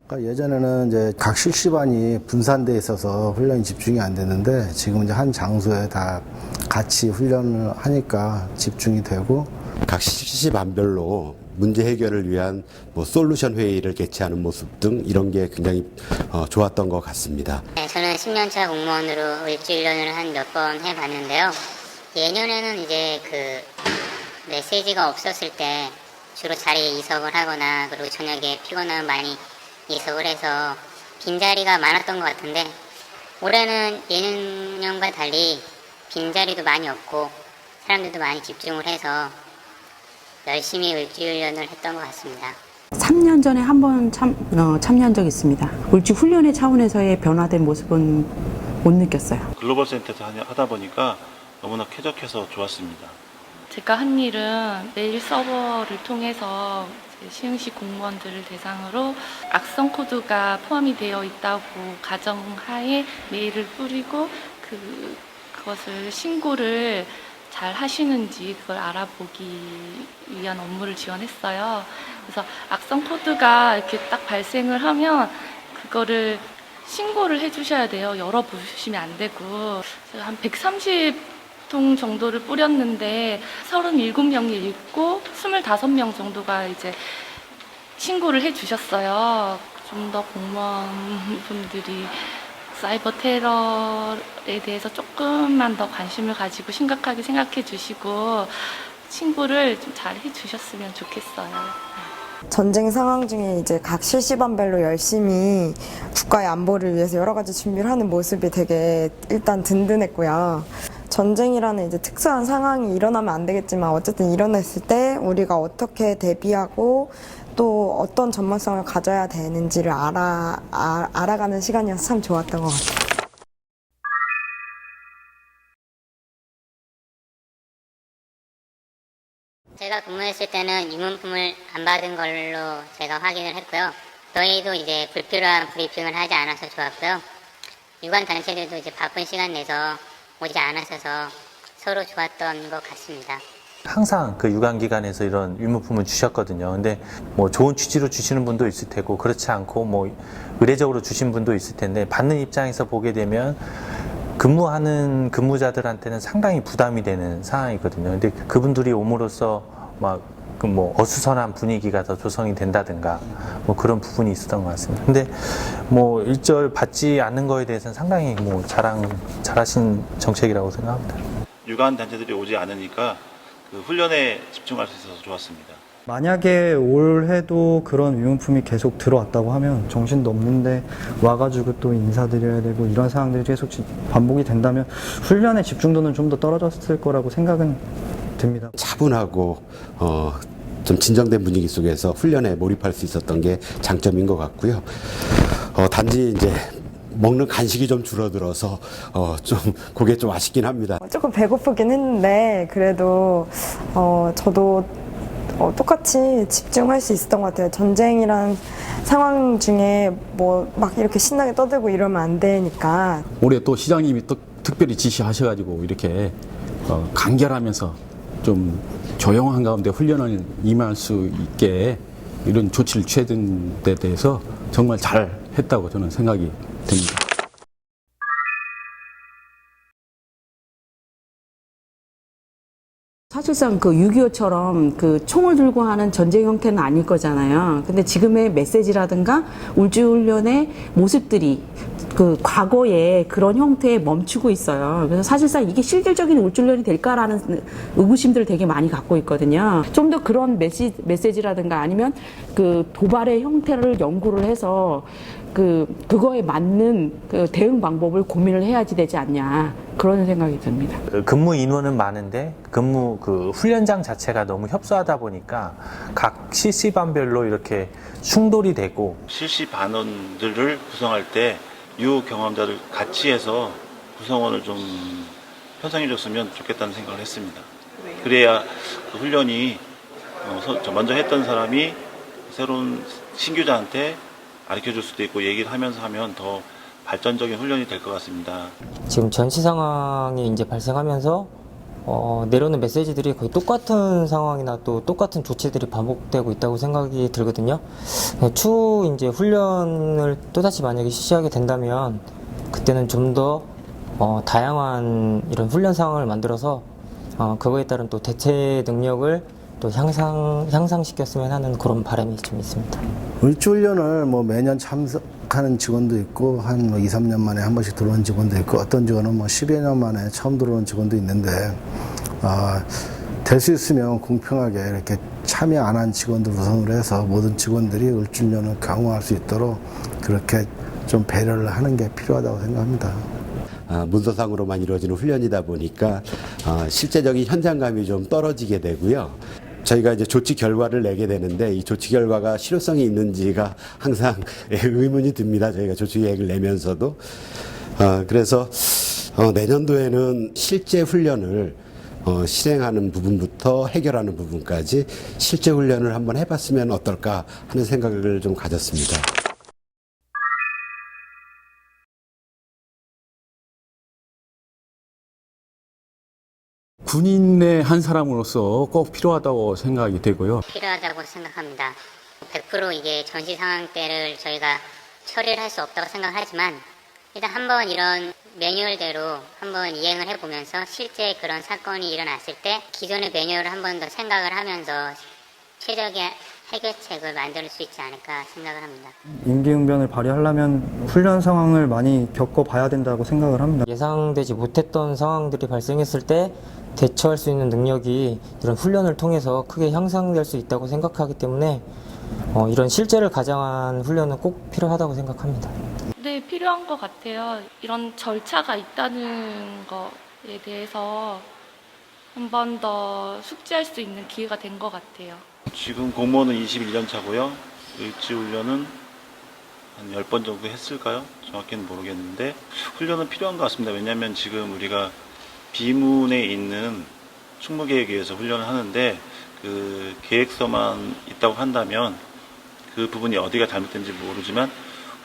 그러니까 예전에는 이제 각 실시반이 분산돼 있어서 훈련이 집중이 안 됐는데 지금 이제 한 장소에 다 같이 훈련을 하니까 집중이 되고 각 실시반별로 문제 해결을 위한 솔루션 회의를 개최하는 모습 등 이런 게 굉장히 좋았던 것 같습니다. 네, 저는 10년차 공무원으로 일주일련을 한 몇 번 해봤는데요. 예년에는 이제 그 메시지가 없었을 때 주로 자리에 이석을 하거나 그리고 저녁에 피곤하면 많이 이석을 해서 빈자리가 많았던 것 같은데 올해는 예년과 달리 빈자리도 많이 없고 사람들도 많이 집중을 해서 열심히 을지훈련을 했던 것 같습니다. 3년 전에 한 번 참여한 적이 있습니다. 울지 훈련의 차원에서의 변화된 모습은 못 느꼈어요. 글로벌 센터에서 하다 보니까 너무나 쾌적해서 좋았습니다. 제가 한 일은 메일 서버를 통해서 시흥시 공무원들을 대상으로 악성 코드가 포함이 되어 있다고 가정하에 메일을 뿌리고 그것을 신고를 잘 하시는지 그걸 알아보기 위한 업무를 지원했어요. 그래서 악성 코드가 이렇게 딱 발생을 하면 그거를 신고를 해주셔야 돼요. 열어보시면 안 되고. 제가 한 130통 정도를 뿌렸는데 37명이 읽고 25명 정도가 이제 신고를 해주셨어요. 좀 더 공무원분들이 사이버 테러에 대해서 조금만 더 관심을 가지고 심각하게 생각해 주시고 신고를 좀 잘 해 주셨으면 좋겠어요. 전쟁 상황 중에 이제 각 실시반별로 열심히 국가의 안보를 위해서 여러 가지 준비를 하는 모습이 되게 일단 든든했고요. 전쟁이라는 이제 특수한 상황이 일어나면 안 되겠지만 어쨌든 일어났을 때 우리가 어떻게 대비하고 또 어떤 전문성을 가져야 되는지를 알아가는 시간이어서 참 좋았던 것 같아요. 제가 근무했을 때는 유문품을 안 받은 걸로 제가 확인을 했고요. 저희도 이제 불필요한 브리핑을 하지 않아서 좋았고요. 유관 단체들도 이제 바쁜 시간 내서 오지 않으셔서 서로 좋았던 것 같습니다. 항상 그 유관기관에서 이런 유무품을 주셨거든요. 근데 좋은 취지로 주시는 분도 있을 테고 그렇지 않고 의례적으로 주신 분도 있을 텐데 받는 입장에서 보게 되면 근무하는 근무자들한테는 상당히 부담이 되는 상황이거든요. 근데 그분들이 옴으로써 어수선한 분위기가 더 조성이 된다든가 그런 부분이 있었던 것 같습니다. 근데 일절 받지 않는 거에 대해서는 상당히 잘하신 정책이라고 생각합니다. 유관 단체들이 오지 않으니까 그 훈련에 집중할 수 있어서 좋았습니다. 만약에 올해도 그런 유문품이 계속 들어왔다고 하면 정신도 없는데 와가지고 또 인사드려야 되고 이런 상황들이 계속 반복이 된다면 훈련의 집중도는 좀 더 떨어졌을 거라고 생각은 듭니다. 차분하고 좀 진정된 분위기 속에서 훈련에 몰입할 수 있었던 게 장점인 것 같고요. 단지 이제 먹는 간식이 좀 줄어들어서 좀 그게 좀 아쉽긴 합니다. 조금 배고프긴 했는데 그래도 저도 똑같이 집중할 수 있었던 것 같아요. 전쟁이란 상황 중에 막 이렇게 신나게 떠들고 이러면 안 되니까. 올해 또 시장님이 또 특별히 지시하셔가지고 이렇게 간결하면서 좀 조용한 가운데 훈련을 임할 수 있게 이런 조치를 취해준 데 대해서 정말 잘 했다고 저는 생각이 듭니다. 사실상 6.25처럼 총을 들고 하는 전쟁 형태는 아닐 거잖아요. 근데 지금의 메시지라든가 울주훈련의 모습들이 과거에 그런 형태에 멈추고 있어요. 그래서 사실상 이게 실질적인 울주훈련이 될까라는 의구심들을 되게 많이 갖고 있거든요. 좀 더 그런 메시지라든가 아니면 도발의 형태를 연구를 해서 그거에 맞는 대응 방법을 고민을 해야지 되지 않냐. 그런 생각이 듭니다. 근무 인원은 많은데 훈련장 자체가 너무 협소하다 보니까 각 실시반별로 이렇게 충돌이 되고 실시반원들을 구성할 때 유경험자들 같이 해서 구성원을 좀 편성해 줬으면 좋겠다는 생각을 했습니다. 그래야 그 훈련이 먼저 했던 사람이 새로운 신규자한테 가르쳐줄 수도 있고 얘기를 하면서 하면 더 발전적인 훈련이 될 것 같습니다. 지금 전시 상황이 이제 발생하면서 내려오는 메시지들이 거의 똑같은 상황이나 또 똑같은 조치들이 반복되고 있다고 생각이 들거든요. 추후 이제 훈련을 또다시 만약에 실시하게 된다면 그때는 좀 더 다양한 이런 훈련 상황을 만들어서 그거에 따른 또 대체 능력을 또 향상시켰으면 하는 그런 바람이 좀 있습니다. 을지훈련을 뭐 매년 참석하는 직원도 있고 한 2, 3년 만에 한 번씩 들어온 직원도 있고 어떤 직원은 뭐 10여 년 만에 처음 들어온 직원도 있는데 될 수 있으면 공평하게 이렇게 참여 안 한 직원들 우선으로 해서 모든 직원들이 을지훈련을 강화할 수 있도록 그렇게 좀 배려를 하는 게 필요하다고 생각합니다. 문서상으로만 이루어지는 훈련이다 보니까 실제적인 현장감이 좀 떨어지게 되고요. 저희가 이제 조치 결과를 내게 되는데 이 조치 결과가 실효성이 있는지가 항상 의문이 듭니다. 저희가 조치 계획을 내면서도. 그래서 내년도에는 실제 훈련을 실행하는 부분부터 해결하는 부분까지 실제 훈련을 한번 해봤으면 어떨까 하는 생각을 좀 가졌습니다. 군인의 한 사람으로서 꼭 필요하다고 생각이 되고요. 필요하다고 생각합니다. 100% 이게 전시 상황 때를 저희가 처리를 할 수 없다고 생각하지만 일단 한번 이런 매뉴얼대로 한번 이행을 해보면서 실제 그런 사건이 일어났을 때 기존의 매뉴얼을 한 번 더 생각을 하면서 최적의 해결책을 만들 수 있지 않을까 생각을 합니다. 임기응변을 발휘하려면 훈련 상황을 많이 겪어봐야 된다고 생각을 합니다. 예상되지 못했던 상황들이 발생했을 때 대처할 수 있는 능력이 이런 훈련을 통해서 크게 향상될 수 있다고 생각하기 때문에 이런 실제를 가장한 훈련은 꼭 필요하다고 생각합니다. 네, 필요한 것 같아요. 이런 절차가 있다는 거에 대해서 한 번 더 숙지할 수 있는 기회가 된 것 같아요. 지금 공무원은 21년 차고요. 을지훈련은 한 10번 정도 했을까요? 정확히는 모르겠는데 훈련은 필요한 것 같습니다. 왜냐하면 지금 우리가 비문에 있는 충무계획에 의해서 훈련을 하는데 그 계획서만 있다고 한다면 그 부분이 어디가 잘못된지 모르지만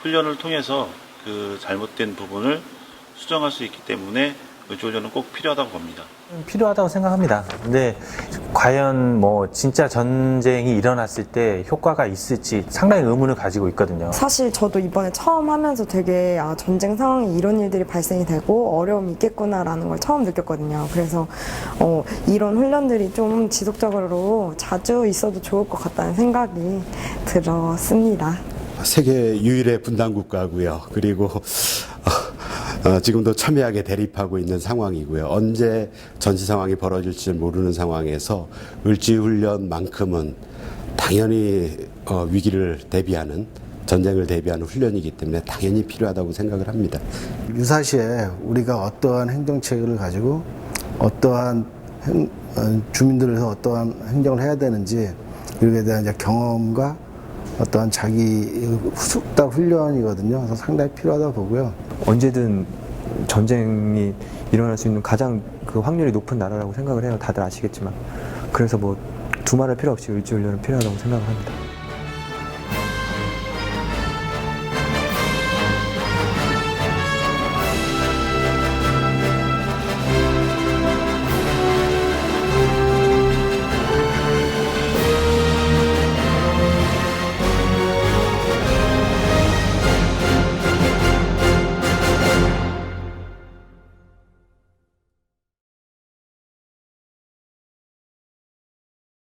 훈련을 통해서 그 잘못된 부분을 수정할 수 있기 때문에 을지훈련은 꼭 필요하다고 봅니다. 필요하다고 생각합니다. 근데 과연 뭐 진짜 전쟁이 일어났을 때 효과가 있을지 상당히 의문을 가지고 있거든요. 사실 저도 이번에 처음 하면서 되게 전쟁 상황에 이런 일들이 발생이 되고 어려움이 있겠구나라는 걸 처음 느꼈거든요. 그래서 이런 훈련들이 좀 지속적으로 자주 있어도 좋을 것 같다는 생각이 들었습니다. 세계 유일의 분단 국가고요. 그리고 지금도 첨예하게 대립하고 있는 상황이고요. 언제 전시 상황이 벌어질지 모르는 상황에서 을지훈련만큼은 당연히 위기를 대비하는 전쟁을 대비하는 훈련이기 때문에 당연히 필요하다고 생각을 합니다. 유사시에 우리가 어떠한 행정체계를 가지고 어떠한 주민들에서 어떠한 행정을 해야 되는지 이렇게 대한 이제 경험과 어떠한 자기 숙달 훈련이거든요. 그래서 상당히 필요하다고 보고요. 언제든 전쟁이 일어날 수 있는 가장 그 확률이 높은 나라라고 생각을 해요. 다들 아시겠지만. 그래서 뭐 두말할 필요 없이 을지훈련은 필요하다고 생각을 합니다.